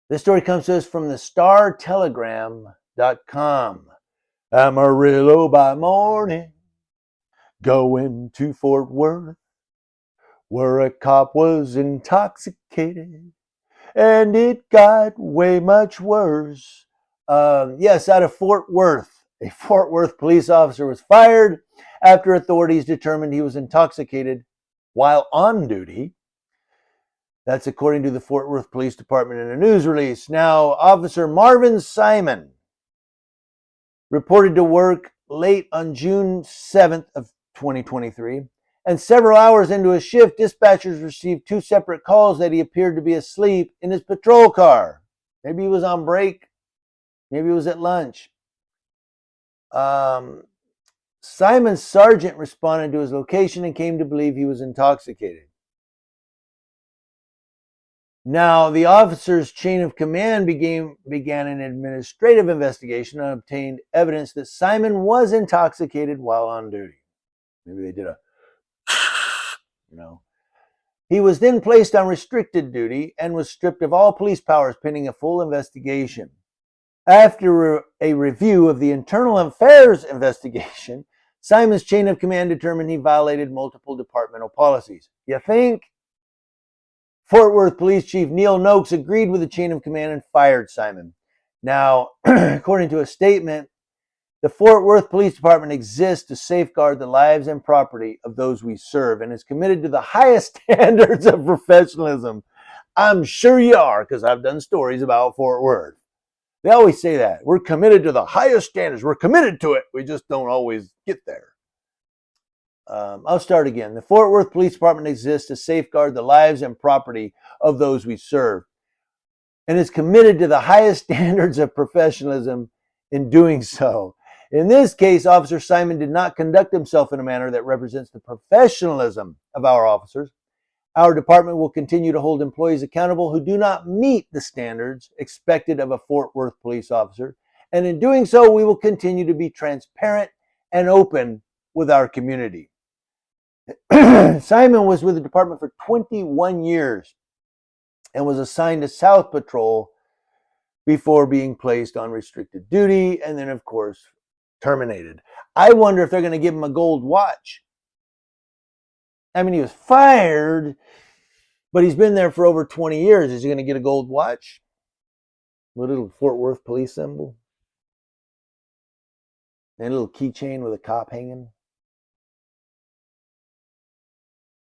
This story comes to us from the StarTelegram.com. Amarillo by morning, going to Fort Worth, where a cop was intoxicated, and it got way much worse. Yes, out of Fort Worth, a Fort Worth police officer was fired after authorities determined he was intoxicated while on duty. That's according to the Fort Worth Police Department in a news release. Now, Officer Marvin Simon reported to work late on June 7th of 2023, and several hours into his shift, dispatchers received two separate calls that he appeared to be asleep in his patrol car. Maybe he was on break. Maybe he was at lunch. Simon's sergeant responded to his location and came to believe he was intoxicated. Now, the officer's chain of command began an administrative investigation and obtained evidence that Simon was intoxicated while on duty. Maybe they did a, He was then placed on restricted duty and was stripped of all police powers pending a full investigation. After a review of the internal affairs investigation, Simon's chain of command determined he violated multiple departmental policies. You think? Fort Worth Police Chief Neil Noakes agreed with the chain of command and fired Simon. Now, according to a statement, the Fort Worth Police Department exists to safeguard the lives and property of those we serve and is committed to the highest standards of professionalism. I'm sure you are, because I've done stories about Fort Worth. They always say that. We're committed to the highest standards. We're committed to it. We just don't always get there. I'll start again. The Fort Worth Police Department exists to safeguard the lives and property of those we serve and is committed to the highest standards of professionalism in doing so. In this case, Officer Simon did not conduct himself in a manner that represents the professionalism of our officers. Our department will continue to hold employees accountable who do not meet the standards expected of a Fort Worth police officer, and in doing so, we will continue to be transparent and open with our community. Simon was with the department for 21 years and was assigned to South Patrol before being placed on restricted duty and then, of course, terminated. I wonder if they're going to give him a gold watch. I mean, he was fired, but he's been there for over 20 years. Is he going to get a gold watch with a little Fort Worth police symbol and a little keychain with a cop hanging?